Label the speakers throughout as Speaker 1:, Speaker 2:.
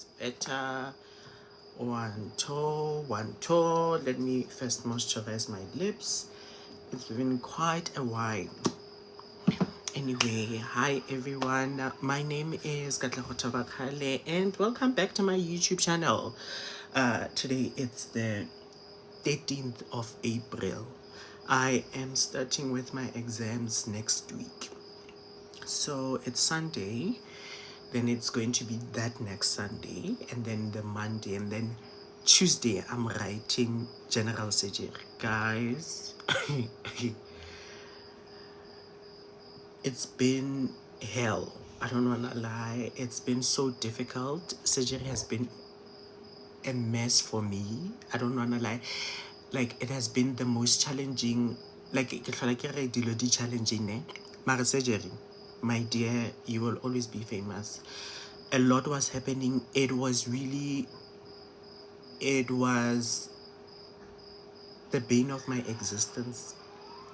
Speaker 1: that's better. One toe. Let me first moisturize my lips. It's been quite a while. Anyway, hi everyone. My name is Katlego Tabakale and welcome back to my YouTube channel. Today it's the 13th of April. I am starting with my exams next week. So it's Sunday, then it's going to be that next Sunday, and then the Monday, and then Tuesday I'm writing general surgery. Guys, it's been hell. I don't wanna lie, it's been so difficult. Surgery has been a mess for me. I don't wanna lie. Like, it has been the most challenging, like challenging, Mara surgery. My dear, you will always be famous. A lot was happening. It was the bane of my existence.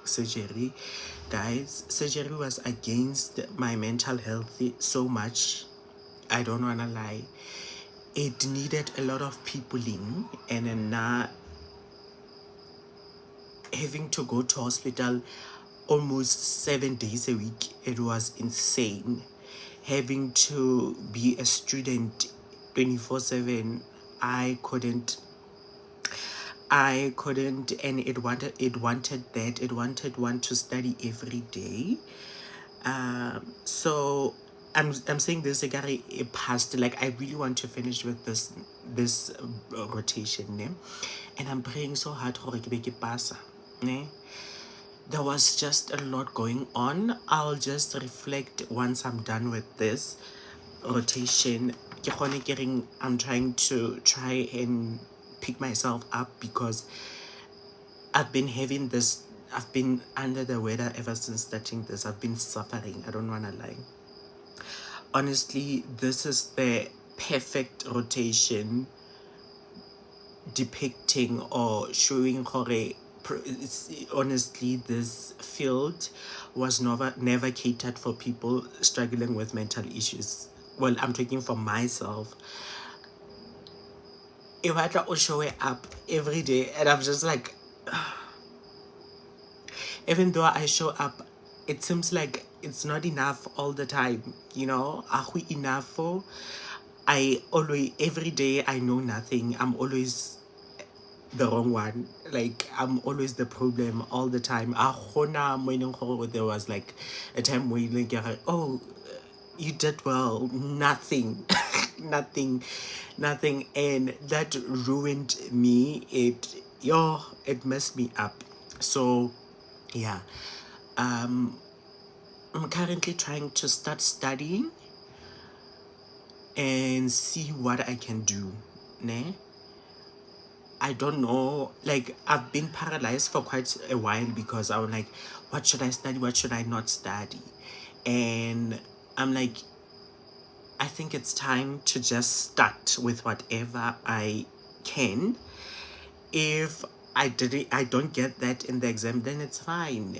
Speaker 1: Surgery, guys. Surgery was against my mental health so much. I don't wanna lie. It needed a lot of peopling, and then now having to go to hospital almost 7 days a week, it was insane. Having to be a student 24/7, I couldn't, and it wanted one to study every day. So I'm saying this again, it passed. Like, I really want to finish with this rotation, ne? And I'm praying so hard for it pass, ne? There was just a lot going on. I'll just reflect once I'm done with this rotation. I'm trying to and pick myself up, because I've been under the weather ever since starting this. I've been suffering. I don't wanna lie. Honestly, this is the perfect rotation depicting or showing honestly, this field was never catered for people struggling with mental issues. Well, I'm talking for myself. If I try to show it up every day, and I'm just like, even though I show up, it seems like it's not enough all the time, Are we enough for? I always, every day, I know nothing. I'm always the wrong one. Like, I'm always the problem all the time. There was like a time where you're like, oh, you did well. Nothing. nothing, and that ruined me. It messed me up. So yeah, I'm currently trying to start studying and see what I can do, ne? I don't know, like, I've been paralyzed for quite a while, because I was like, what should I study, what should I not study? And I'm like, I think it's time to just start with whatever I can. If I don't get that in the exam, then it's fine,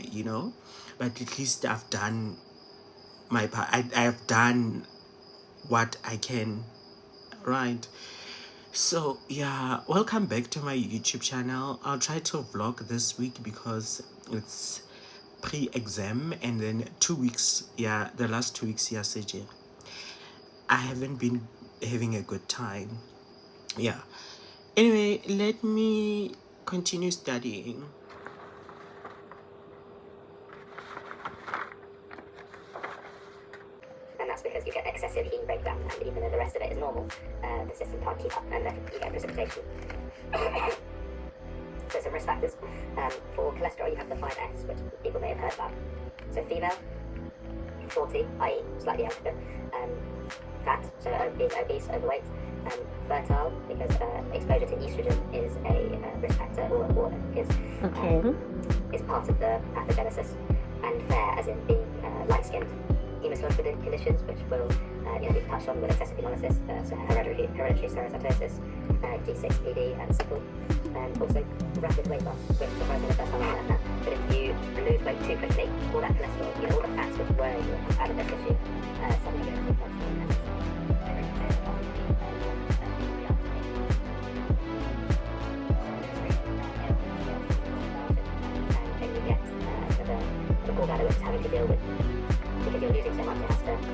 Speaker 1: but at least I've done my part. I have done what I can, right? So yeah, welcome back to my YouTube channel. I'll try to vlog this week because it's pre-exam, and then 2 weeks, the last 2 weeks, surgery. I haven't been having a good time. Anyway, let me continue studying.
Speaker 2: And that's because you get excessive heme breakdown, and even though the rest of it is normal, the system can't keep up, and then you get precipitation. So some risk factors. For cholesterol, you have the 5S, which people may have heard about. So female, 40, i.e. slightly younger, fat, so being obese, overweight, fertile, because exposure to estrogen is a risk factor, or is part of the pathogenesis, and fair, as in being light-skinned. Hematological conditions, which will be touched on with excessive hemolysis, so hereditary steatosis, G6PD, and sickle, and also rapid weight loss, which the first time I learned that. But if you lose weight too quickly, all that cholesterol, all the fats which were out of the tissue, suddenly go into the bloodstream, and fluid. Because you're losing so much, it has to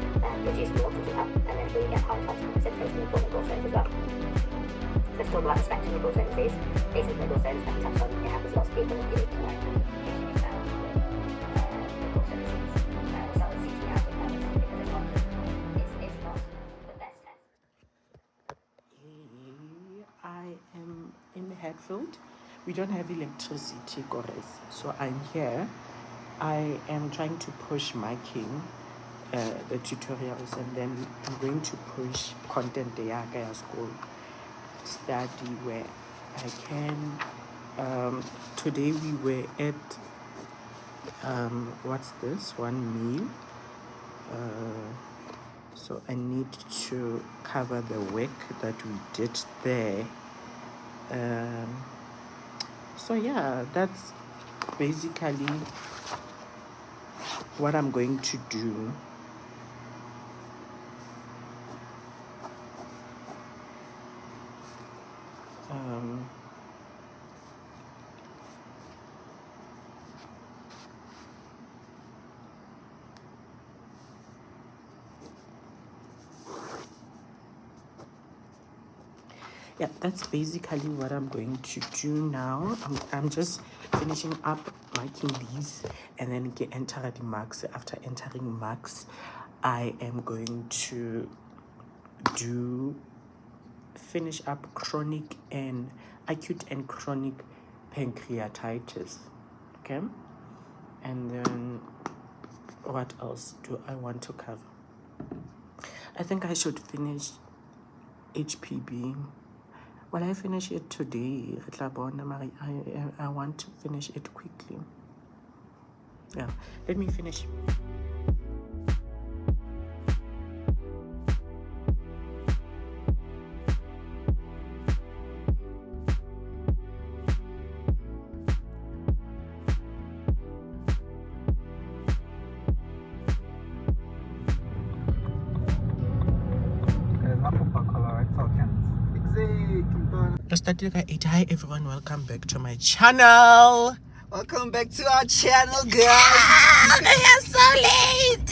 Speaker 2: produce more to keep up, and then you get high types of precipitation and form gallstones as well. So let's talk about the spectrum of gallstone disease. Basic gallstones, like we touched on, it happens to lots of people. You need to know gallstone disease. We'll start with CT out because it's not the best test.
Speaker 1: I am in Hatfield. We don't have electricity, Gores. So I'm here. I am trying to push marking the tutorials, and then I'm going to push content there at school study where I can. Today we were at what's this one meal. So I need to cover the work that we did there. So yeah, that's basically what I'm going to do. Yeah, that's basically what I'm going to do now. I'm just finishing up marking these and then enter the marks. After entering marks, I am going to finish up chronic and acute and chronic pancreatitis. Okay, and then what else do I want to cover? I think I should finish HPB. Well, I finish it today. I want to finish it quickly. Yeah, let me finish. Hi everyone, welcome back to my channel.
Speaker 3: Welcome back to our channel, guys.
Speaker 1: They are so late.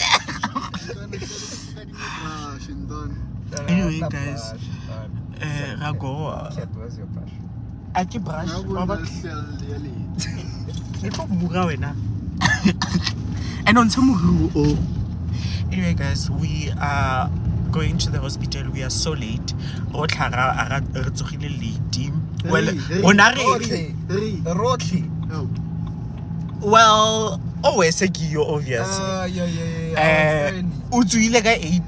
Speaker 1: Anyway, guys, Rago.
Speaker 3: Where's your brush?
Speaker 1: Aki brush. And on some. Anyway, guys, we are going to the hospital. We are so late. Well, always a key, obvious. Uzuile ka 8.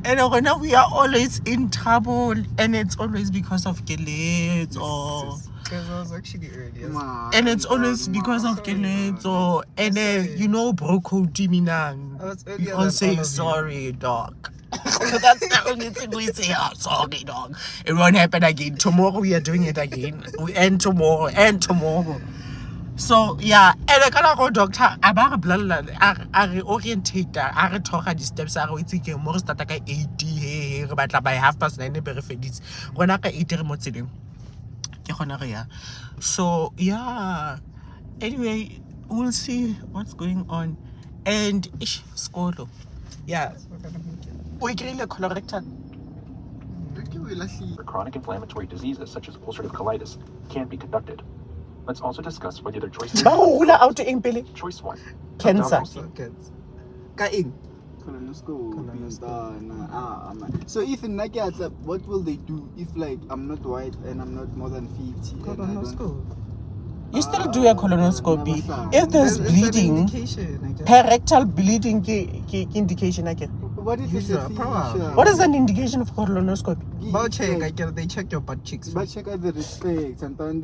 Speaker 1: And we are always in trouble, and it's always because of Kelet or.
Speaker 3: Because I was actually early.
Speaker 1: And it's always because of Kelet or you know, bro, Minang. We all say sorry, dog. That's the only thing we say. Oh, sorry, dog. It won't happen again. Tomorrow we are doing it again. We end tomorrow and tomorrow. So yeah, and I can't go doctor. I orientate. I talk at the steps. I wait till more start at 80. But by 9:30, benefits. When I 80 remote today. So yeah. Anyway, we'll see what's going on. And school. Yeah. We get a colorectal.
Speaker 4: Chronic inflammatory diseases such as ulcerative colitis can be conducted. Let's also discuss whether their choice is Choice 1.
Speaker 1: Cancer.
Speaker 3: So if in Nakia, what will they do if like I'm not white and I'm not more than 50?
Speaker 1: You still do a colonoscopy. If there's bleeding, rectal bleeding indication.
Speaker 3: What if it's a fever?
Speaker 1: What is an indication of colonoscopy?
Speaker 3: They check your butt cheeks. But check out the respect, and then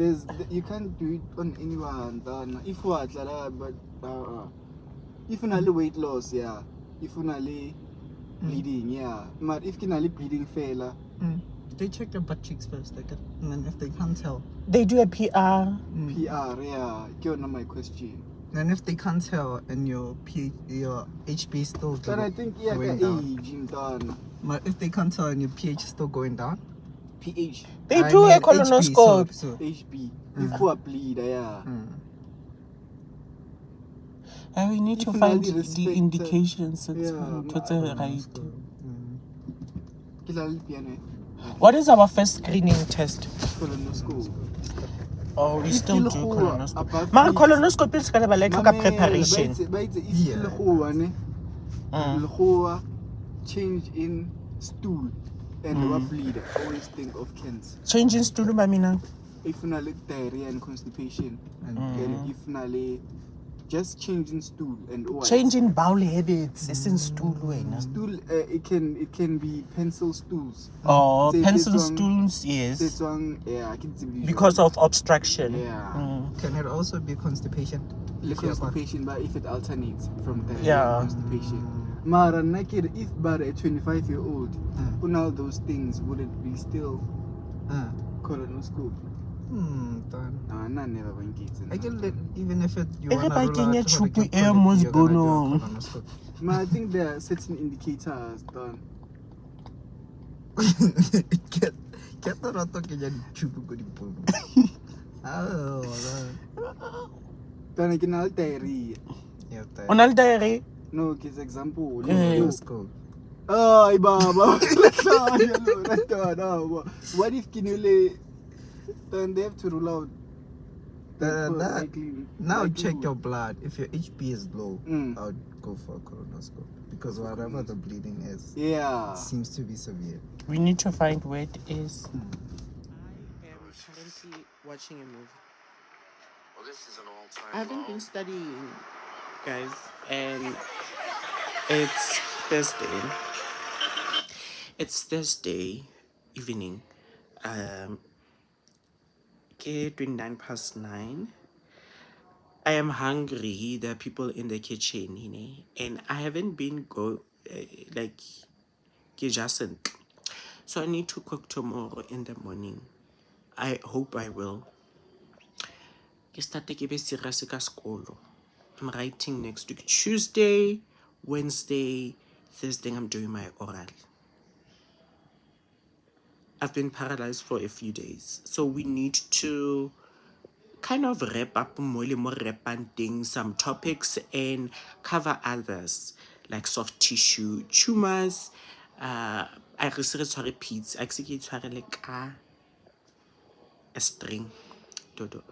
Speaker 3: you can't do it on anyone. Then if what, but if you only weight loss, yeah. If you only bleeding, yeah. But if you only bleeding, fail.
Speaker 5: They check your butt cheeks first, and then if they can't tell,
Speaker 1: they do a PR.
Speaker 3: PR, yeah. You're not my question.
Speaker 5: And if they can't tell, and your HB still going
Speaker 3: But I think
Speaker 5: down. But if they can't tell and your pH is still going down,
Speaker 3: pH.
Speaker 1: They do a colonoscope.
Speaker 3: HB. If you bleed, yeah.
Speaker 1: We need to
Speaker 3: If
Speaker 1: find
Speaker 3: na le
Speaker 1: the
Speaker 3: respect,
Speaker 1: indications. It's
Speaker 3: yeah,
Speaker 1: right.
Speaker 3: ke la le piano,
Speaker 1: What is our first screening test?
Speaker 3: colonoscopy.
Speaker 1: Oh, we
Speaker 3: If
Speaker 1: still
Speaker 3: ke
Speaker 1: do
Speaker 3: lekgowa,
Speaker 1: colonoscopy.
Speaker 3: above
Speaker 1: Mara
Speaker 3: feet.
Speaker 1: colonoscopy is kind of like a
Speaker 3: Mamela,
Speaker 1: preparation.
Speaker 3: ba itse if
Speaker 5: Yeah,
Speaker 3: ke lekgowa ne,
Speaker 1: Mm.
Speaker 3: lekgowa change in stool and what bleed, always think of cancer.
Speaker 1: Changing stool, mamina.
Speaker 3: If na le diarrhea and constipation, and if na le just changing stool and
Speaker 1: Changing bowel habits. It's in stool,
Speaker 3: stool, it can be pencil stools.
Speaker 1: Oh,
Speaker 3: Tse-
Speaker 1: pencil
Speaker 3: tse tswang-
Speaker 1: stools,
Speaker 3: tse
Speaker 1: yes.
Speaker 3: tswang, yeah, ke tsebe di
Speaker 1: Because
Speaker 3: jwalo.
Speaker 1: of obstruction.
Speaker 3: Yeah.
Speaker 5: Can it also be constipation?
Speaker 3: Le
Speaker 5: If you're
Speaker 3: constipation, but if it alternates from diarrhea
Speaker 1: Yeah.
Speaker 3: and constipation. Mara naked, if but a 25-year-old, on all those things, would it be still colonoscopy?
Speaker 5: Done.
Speaker 3: Nah, never been kids.
Speaker 5: I can let, even if it you
Speaker 1: If
Speaker 5: wanna
Speaker 1: I
Speaker 5: rule
Speaker 1: can
Speaker 5: out
Speaker 1: get
Speaker 5: how to
Speaker 1: chupu
Speaker 5: get
Speaker 1: air
Speaker 5: polyp,
Speaker 1: mos
Speaker 5: you're gonna do a
Speaker 1: bono.
Speaker 5: colonoscopy.
Speaker 3: I think there are certain indicators done.
Speaker 5: Get the roto que ya chupu ko di pono. Oh,
Speaker 3: Then again, I'll diarrhea.
Speaker 5: yeah.
Speaker 1: On a diary.
Speaker 3: No, it's example.
Speaker 5: Colonoscopy.
Speaker 3: Ay, baba. What if kinule? Then they have to rule out.
Speaker 5: Now check your blood. If your HB is low,
Speaker 3: Mm.
Speaker 5: I would go for a colonoscopy because whatever the bleeding is,
Speaker 3: Yeah.
Speaker 5: it seems to be severe.
Speaker 1: We need to find where it is. I am currently watching a movie.
Speaker 6: Well, this is an all-time
Speaker 1: I haven't
Speaker 6: low.
Speaker 1: been studying, guys, and it's Thursday. It's Thursday evening. Okay, 9:29. I am hungry. There are people in the kitchen, and I haven't been like adjacent. So I need to cook tomorrow in the morning. I hope I will. Ke starte ke be serious ka sekolo. I'm writing next week. Tuesday, Wednesday, Thursday, I'm doing my oral. I've been paralyzed for a few days. So we need to kind of wrap up more repanting some topics and cover others like soft tissue tumors. I repeats. I like a string. Dodo.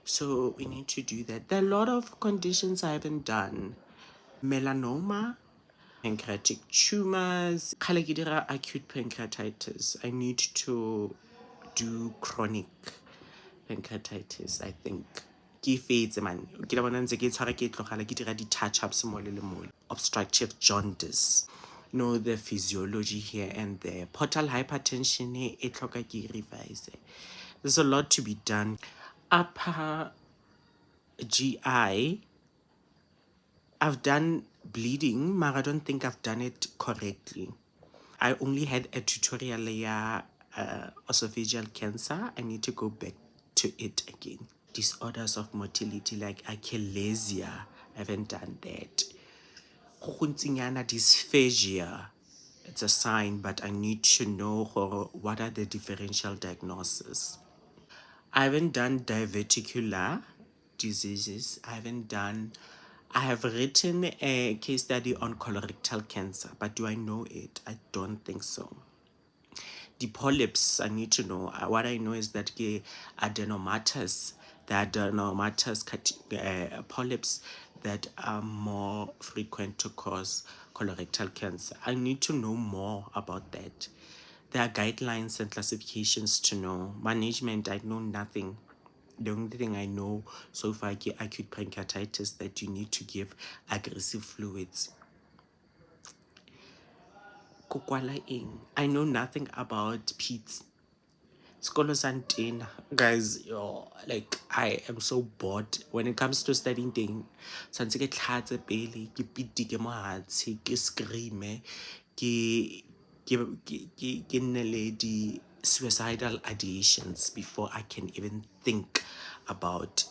Speaker 1: So we need to do that. There are a lot of conditions I haven't done. Melanoma, pancreatic tumors, acute pancreatitis. I need to do chronic pancreatitis, I think. Ke fetse man. Ke la bona ntse ke tshwara ke tlogala ke dira di-touch-ups mo le mo. Obstructive jaundice. Know the physiology here and there. Portal hypertension, e tlhoka ke revise. There's a lot to be done. Upper GI, I've done bleeding, but I don't think I've done it correctly. I only had a tutorial esophageal cancer. I need to go back to it again. Disorders of motility like achalasia, I haven't done that. Dysphagia, it's a sign, but I need to know what are the differential diagnoses. I haven't done diverticular diseases. I have written a case study on colorectal cancer, but do I know it? I don't think so. The polyps, I need to know. What I know is that the adenomatous polyps that are more frequent to cause colorectal cancer. I need to know more about that. There are guidelines and classifications to know. Management, I know nothing. The only thing I know so far is acute pancreatitis, that you need to give aggressive fluids. I know nothing about PEDS. Guys, like I am so bored when it comes to studying things. Sanse ke tlhatse pele, ke pitike mo hatshe, ke screame, ke nne le di suicidal ideations before I can even think about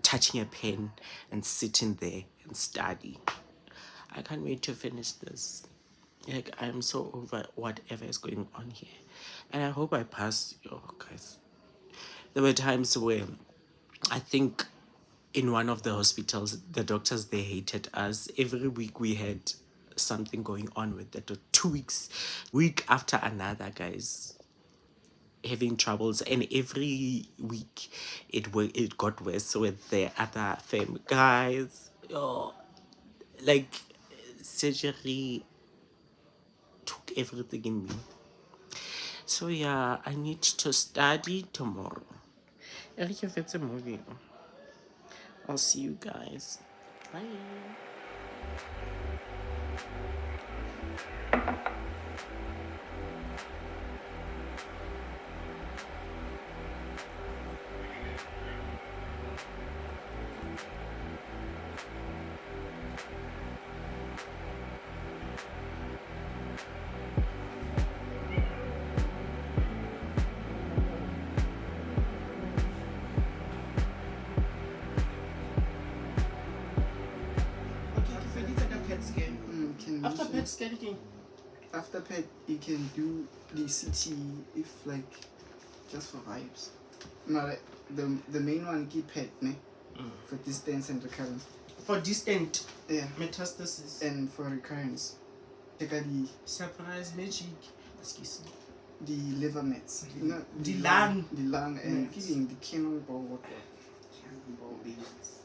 Speaker 1: touching a pen and sitting there and study. I can't wait to finish this. Like, I'm so over whatever is going on here. And I hope I pass, guys. There were times where I think in one of the hospitals, the doctors, they hated us. Every week we had something going on with the 2 weeks, week after another, guys, having troubles, and every week it got worse with the other fam guys. Oh, like surgery took everything in me. So yeah, I need to study tomorrow. Eric, if it's a movie, I'll see you guys. Bye. After PET scanning,
Speaker 3: After PET, you can do the CT if like just for vibes. No, like the main one keep PET, ne? For distance and recurrence.
Speaker 1: for distant
Speaker 3: Yeah.
Speaker 1: metastasis,
Speaker 3: And for recurrence, take the
Speaker 1: surprise magic, excuse me,
Speaker 3: the liver mets. No,
Speaker 1: the lung.
Speaker 3: The lung and
Speaker 1: Mets.
Speaker 3: feeding the cannonball water. Cannonball beans.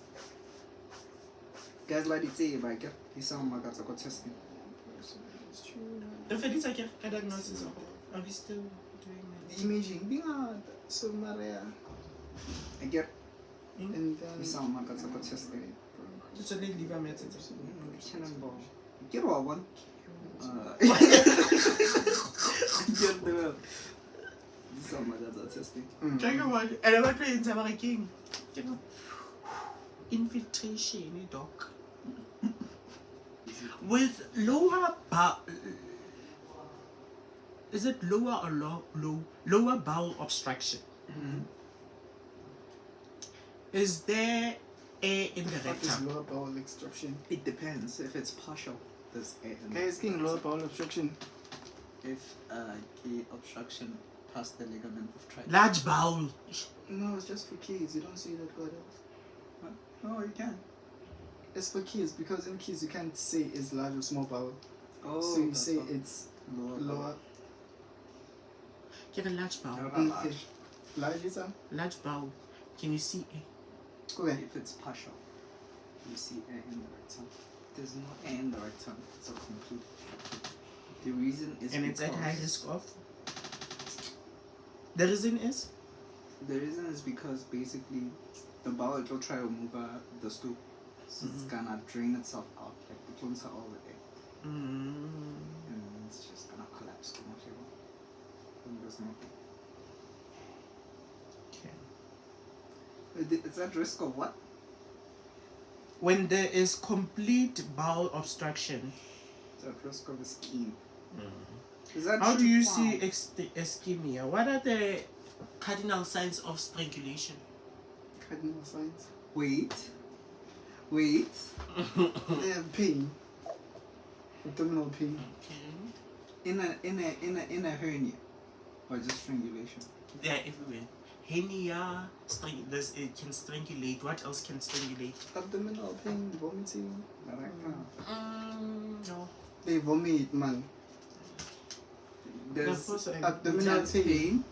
Speaker 3: Guys, like it's a bike. This sound like that's a good testing.
Speaker 1: If it's like a diagnosis, are we still doing
Speaker 3: The imaging being so Maria. I get
Speaker 1: it?
Speaker 3: and this sound like that's a good testing.
Speaker 1: It's only liver meds.
Speaker 3: Cannonball. Get one. Get the. This sound like that's a testing.
Speaker 1: And I'm not playing Tamara King. Infiltration, doc. With lower is it lower or lower bowel obstruction? Is there air in the
Speaker 3: What is
Speaker 1: rectum?
Speaker 3: lower bowel obstruction?
Speaker 5: It depends. If it's partial, there's air in
Speaker 3: Guys, getting lower bowel obstruction.
Speaker 5: If the obstruction past the ligament of trigeminus.
Speaker 1: Large bowel.
Speaker 3: No, it's just for kids. You don't see that God else.
Speaker 5: No, you can.
Speaker 3: It's for kids because in kids you can't say it's large or small bowel.
Speaker 5: Oh,
Speaker 3: So you
Speaker 5: that's
Speaker 3: say
Speaker 5: what-
Speaker 3: it's
Speaker 5: lower.
Speaker 3: lower.
Speaker 1: Get a large bowel.
Speaker 5: No.
Speaker 3: Okay. Large is a.
Speaker 1: Large bowel. Can you see air?
Speaker 3: Okay.
Speaker 5: If it's partial, you see air in the rectum. There's no air in the rectum. It's a complete obstruction. The reason is
Speaker 1: And it's at high
Speaker 5: because-
Speaker 1: risk of? The reason is?
Speaker 5: The reason is because basically the bowel will try to move the stool. So it's gonna drain itself out, like the clones are all the air. And it's just gonna collapse to my level. And there's no air.
Speaker 1: Okay.
Speaker 5: It's at risk of what?
Speaker 1: When there is complete bowel obstruction,
Speaker 5: It's at risk of ischemia. Is that
Speaker 1: how
Speaker 5: true?
Speaker 1: do you
Speaker 5: Wow.
Speaker 1: see ischemia? What are the cardinal signs of strangulation?
Speaker 3: Cardinal signs.
Speaker 5: Wait.
Speaker 3: They have pain. Abdominal pain.
Speaker 1: Okay.
Speaker 5: In a hernia. Or just strangulation.
Speaker 1: They are everywhere. Hernia, it can strangulate. What else can strangulate?
Speaker 3: Abdominal pain, vomiting.
Speaker 1: No.
Speaker 3: They vomit, man.
Speaker 5: There's
Speaker 1: That's also
Speaker 3: Abdominal
Speaker 5: intense
Speaker 3: pain.
Speaker 5: pain.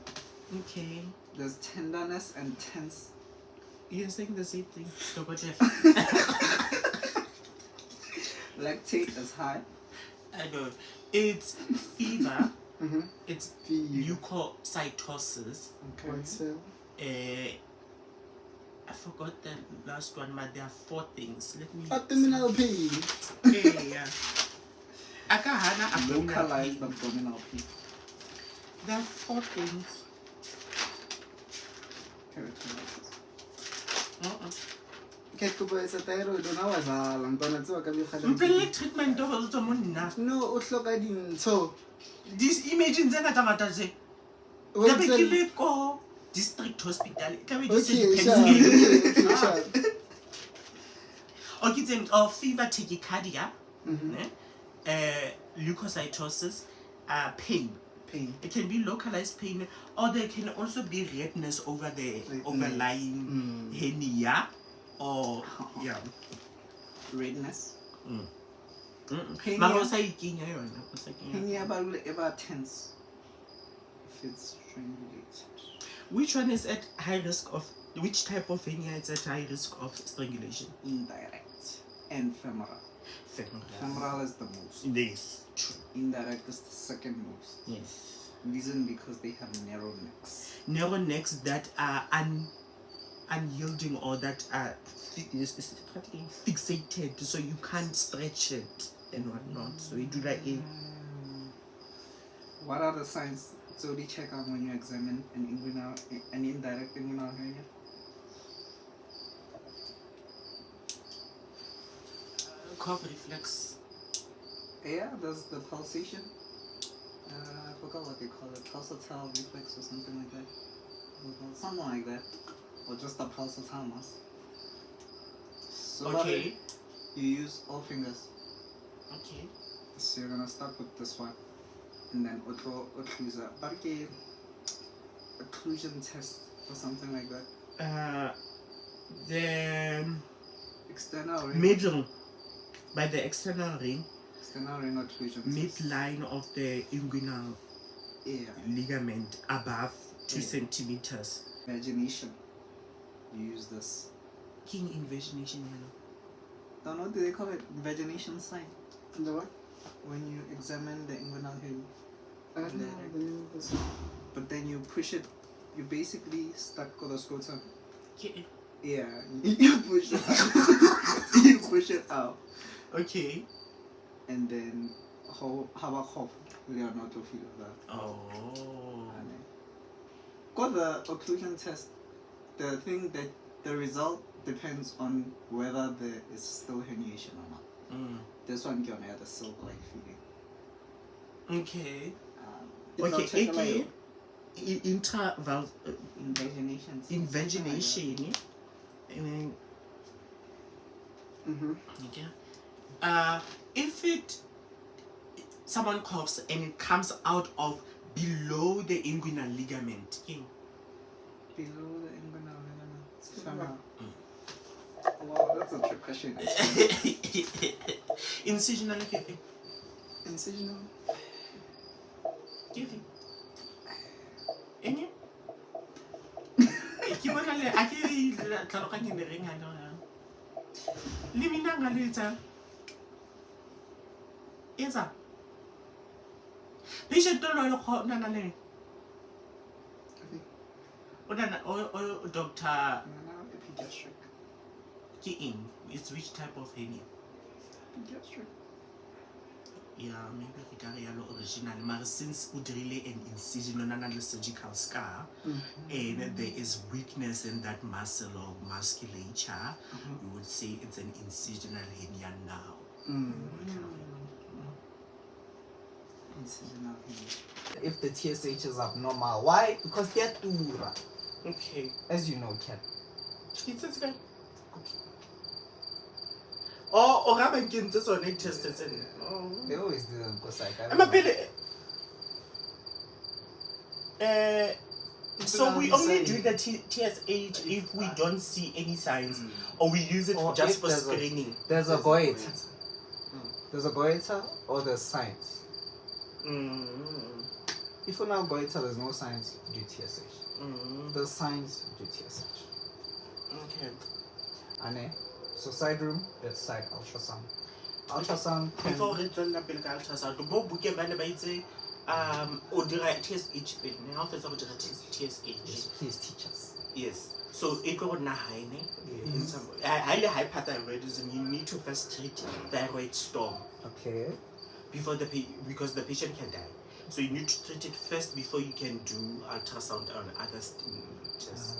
Speaker 1: Okay.
Speaker 5: There's tenderness and tense.
Speaker 1: You're saying the same thing.
Speaker 5: Lactate is high.
Speaker 1: I know. It's fever.
Speaker 3: Mm-hmm.
Speaker 1: It's
Speaker 3: Fever.
Speaker 1: leukocytosis.
Speaker 3: White cell.
Speaker 1: I forgot the last one, but there are 4 things. Let me.
Speaker 3: Abdominal pain.
Speaker 1: Yeah. Akahana abdominal
Speaker 5: Localized
Speaker 1: pain.
Speaker 5: abdominal pain.
Speaker 1: There are 4 things.
Speaker 5: Peritonitis.
Speaker 3: Okay, kuba isa thyroid ona wa zala ntwana tsewa ka
Speaker 1: Mpele treatment of also monna.
Speaker 3: No, o hloka dintho.
Speaker 1: These images tse ngata ngata tse.
Speaker 3: Well,
Speaker 1: Ka be
Speaker 3: then-
Speaker 1: ke le ko district hospital. Ka be ke se
Speaker 3: Okay,
Speaker 1: depends.
Speaker 3: sure. Okay, sure.
Speaker 1: Okay, then of fever, tachycardia,
Speaker 3: Mhm.
Speaker 1: leukocytosis, pain.
Speaker 3: Pain.
Speaker 1: It can be localized pain, or there can also be redness over the
Speaker 3: Redness.
Speaker 1: overlying hernia. or yeah.
Speaker 5: Redness.
Speaker 1: Mm. Mara o sa ikenya yona, o sa ikenya.
Speaker 5: Can you ever tense if it's strangulated?
Speaker 1: Which one is at high risk of? Which type of hernia is at high risk of strangulation?
Speaker 5: Indirect and femoral. Femoral is the most.
Speaker 1: Yes, true.
Speaker 5: Indirect is the second most.
Speaker 1: Yes.
Speaker 5: Reason because they have narrow necks.
Speaker 1: Narrow necks that are unyielding or that are fixated, so you can't stretch it and whatnot. So you do like a.
Speaker 5: What are the signs? So they check out when you examine an indirect inguinal hernia.
Speaker 1: Cough reflex.
Speaker 5: Yeah, there's the pulsation. I forgot what they call it, pulsatile reflex or something like that. Something like that. Or just a pulsatile mass. So
Speaker 1: Okay.
Speaker 5: you use all fingers.
Speaker 1: Okay.
Speaker 5: So you're gonna start with this one. And then occlusion. Occlusion test or something like that.
Speaker 1: The
Speaker 5: External ring.
Speaker 1: middle, by the external ring,
Speaker 5: External ring occlusion test.
Speaker 1: midline of the inguinal
Speaker 5: Yeah.
Speaker 1: ligament above 2
Speaker 5: Yeah.
Speaker 1: centimeters.
Speaker 5: Vagination. You use this.
Speaker 1: King invagination,
Speaker 5: Don't know, do they call it vagination sign?
Speaker 3: The what?
Speaker 5: When you examine the inguinal hernia.
Speaker 3: I don't know the name of this.
Speaker 5: But then you push it, you basically stuck with the scrotum.
Speaker 1: Okay.
Speaker 5: Yeah, you push it out. You push it out.
Speaker 1: Okay.
Speaker 5: And then, how about cough? Leonardo feel that.
Speaker 1: Oh.
Speaker 5: Got the occlusion test. The thing that the result depends on whether there is still herniation or not. This one can have the silk-like feeling.
Speaker 1: Okay.
Speaker 5: Okay,
Speaker 1: Okay. Intraval
Speaker 5: Invagination.
Speaker 1: invagination. Okay. If someone coughs and it comes out of below the inguinal ligament. Okay.
Speaker 5: Below the inguinal ligament. It's femoral. Wow, that's a trick question.
Speaker 1: Incisional kefi.
Speaker 5: Incisional.
Speaker 1: Kefi. Any? Ke bona le a ke tlhaloganye le reng ha na. Le mina nga letsa. Etsa. Patient lo lo khona na le. O doctor
Speaker 5: Pediatric.
Speaker 1: It's which type of hernia?
Speaker 5: Pediatric.
Speaker 1: Yeah, maybe we can yellow original. But since we really an incision on a surgical scar, and there is weakness in that muscle or musculature, you would say it's an incisional hernia now.
Speaker 5: Incisional hernia. If the TSH is abnormal, why? Because they're too.
Speaker 1: Okay.
Speaker 5: As you know, Ken.
Speaker 1: It's a guy. Or I'm against this one. It tested.
Speaker 5: They always do them because
Speaker 1: I'm a bit. So we only do the TSH if we don't see any signs, or we use it just for screening.
Speaker 5: There's a goiter. There's a goiter or there's signs. If you now goiter, there's no signs, do TSH. There's signs, do TSH.
Speaker 1: Okay.
Speaker 5: And so side room, that's side ultrasound. Ultrasound can...
Speaker 1: Before we turn up in the ultrasound, the book we get by say, or direct TSH, how does it TSH?
Speaker 5: Please teach us.
Speaker 1: Yes. So it got na high, highly hyperthyroidism. You need to first treat thyroid storm.
Speaker 5: Okay.
Speaker 1: Before because the patient can die. So you need to treat it first before you can do ultrasound or other tests.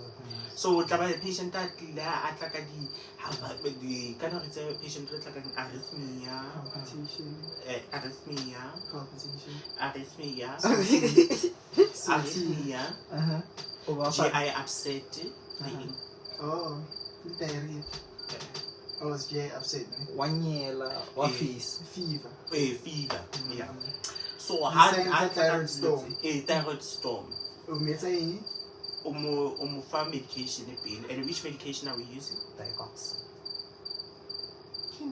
Speaker 1: So the patient that the kind of patient like an arrhythmia, GI upset.
Speaker 3: Oh, diarrhea. Oh, it's GI upset.
Speaker 5: 1 year, what fees?
Speaker 3: Fever.
Speaker 1: Fever. Yeah. So
Speaker 3: thyroid storm.
Speaker 1: A thyroid storm. farm medication bill. And which medication are we using?
Speaker 5: Digoxin.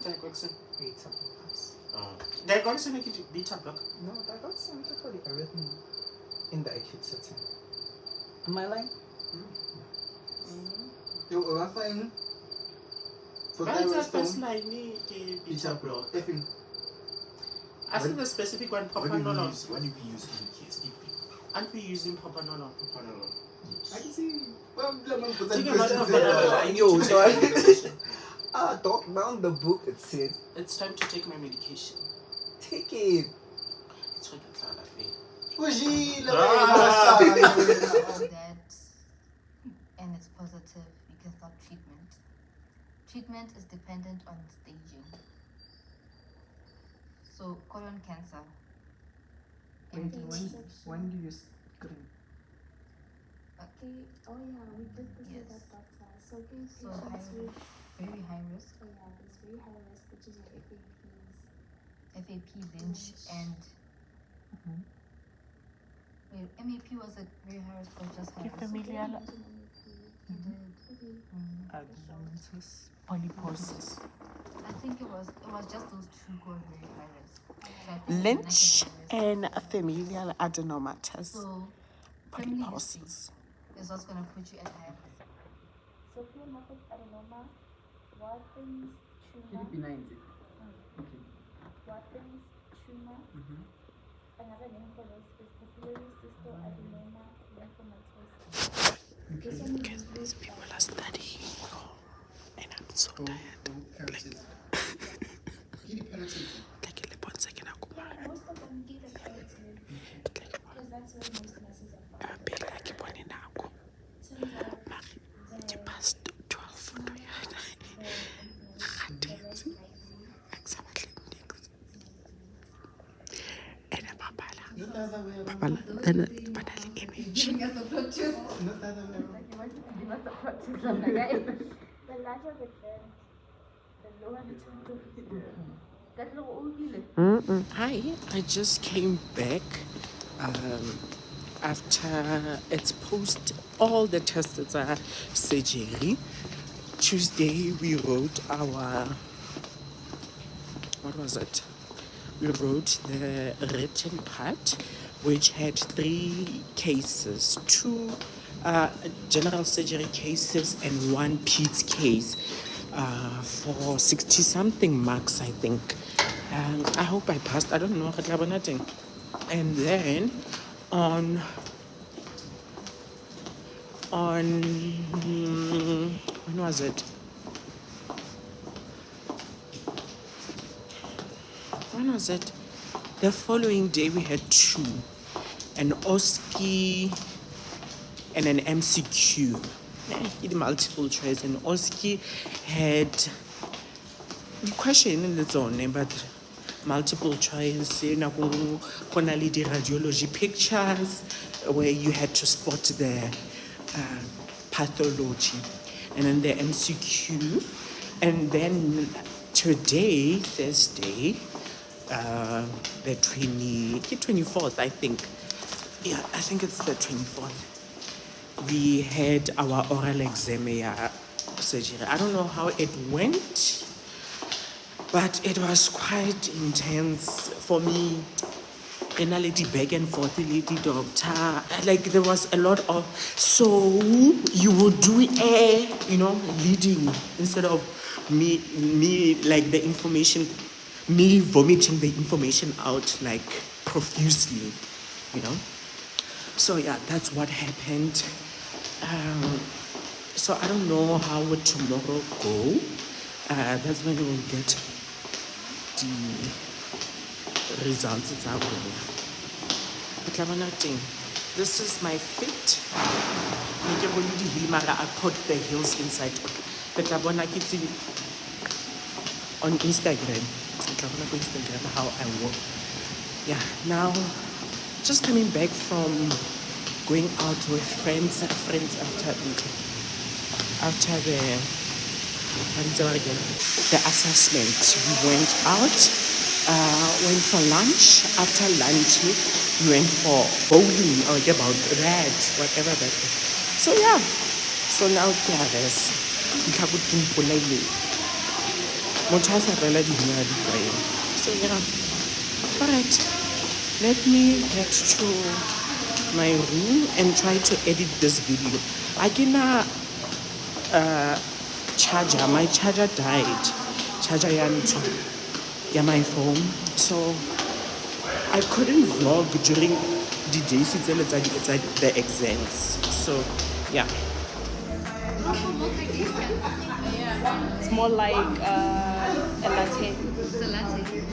Speaker 1: Digoxin.
Speaker 5: Beta blockers.
Speaker 1: Oh. Digoxin is beta block.
Speaker 5: No, digoxin is for the arrhythmia in the acute setting. Am I lying?
Speaker 3: Yo, what fine? For
Speaker 1: That's
Speaker 3: thyroid
Speaker 1: a
Speaker 3: storm,
Speaker 1: first line beta block.
Speaker 3: effing.
Speaker 1: I think the specific one,
Speaker 3: What do you
Speaker 1: propanolol.
Speaker 3: use? What do you use in KSDP?
Speaker 1: Aren't we using propanolol?
Speaker 3: Propanolol. I can see. Well, let me put
Speaker 1: Take
Speaker 3: that
Speaker 1: a lot
Speaker 3: question
Speaker 1: of
Speaker 3: there.
Speaker 1: propanolol.
Speaker 5: Yo,
Speaker 1: I need to
Speaker 5: sorry.
Speaker 1: take my medication.
Speaker 5: Doc, down the book it said,
Speaker 1: It's time to take my medication.
Speaker 5: take it.
Speaker 1: It's like a cloud, I think.
Speaker 3: Ujile,
Speaker 1: Ah.
Speaker 3: wena,
Speaker 7: that and it's positive, you can start treatment. Treatment is dependent on staging. So colon cancer.
Speaker 5: Wait,
Speaker 7: MDT.
Speaker 5: when do you screen?
Speaker 8: Okay. Oh yeah, we did this
Speaker 7: Yes.
Speaker 8: with that doctor. So okay,
Speaker 7: So
Speaker 8: patients with
Speaker 7: very high risk.
Speaker 8: oh yeah, there's very high risk, which is your FAPs.
Speaker 7: FAP, Lynch, and wait, MAP was a very high risk or just high risk?
Speaker 8: Familial.
Speaker 7: You did.
Speaker 5: Adenomatous.
Speaker 9: Polyposis.
Speaker 7: I think it was just those two who were very high risk. So I think
Speaker 9: Lynch
Speaker 7: it's high risk.
Speaker 9: and familial adenomatous
Speaker 7: So family history
Speaker 9: polyposis.
Speaker 7: is what's gonna put you at high risk.
Speaker 8: So pleomorphic adenoma, Watkins tumor,
Speaker 5: KDP90. Okay.
Speaker 8: Watkins tumor. Another name for this is papillary cystoadenoma lymphomatosis. This one
Speaker 9: Because these people are studying. And I'm so tired.
Speaker 3: Parasites. Give me parasites.
Speaker 9: Like a lepon second
Speaker 8: Yeah, most of them get a carotid because that's where most nurses are from.
Speaker 9: I'll be like a bonnie now.
Speaker 8: Turns out
Speaker 9: The past 12. And a papala.
Speaker 3: Not the other way around.
Speaker 9: Papala. Then a banal image.
Speaker 3: Not the other way around.
Speaker 8: the larger the gland, the lower the chance of that little old
Speaker 9: Hi, I just came back after it's post all the tests are surgery. Tuesday we wrote our, what was it? We wrote the written part, which had 3 cases, 2 general surgery cases and 1 PEDS case for 60 something marks, I think. I hope I passed. I don't know. And then on when was it? When was it? The following day we had 2, an OSCE and an MCQ. Multiple choice, and OSCE had the question in its own name, but multiple choice, the radiology pictures where you had to spot the pathology, and then the MCQ, and then today, Thursday, the 24th, I think. Yeah, I think it's the 24th. We had our oral exam surgery. I don't know how it went, but it was quite intense for me. And a lady back and forth, lady doctor. Like there was a lot of, so you would do leading instead of me like the information, me vomiting the information out like profusely, So yeah, that's what happened. So I don't know how would tomorrow go. That's when we'll get the results. It's out there. This is my fit. I put the heels inside. But I want to see on Instagram. How I walk. Yeah, now just coming back from going out with friends after the assessment. We went out, went for lunch. After lunch, we went for bowling or about that, whatever that is. So yeah, so now there's so yeah, all right, let me get to my room and try to edit this video. I can charger, my charger died, charger my phone, so I couldn't vlog during the days it's the exams. So yeah,
Speaker 7: Yeah.
Speaker 8: It's more like a latte.
Speaker 7: It's a latte.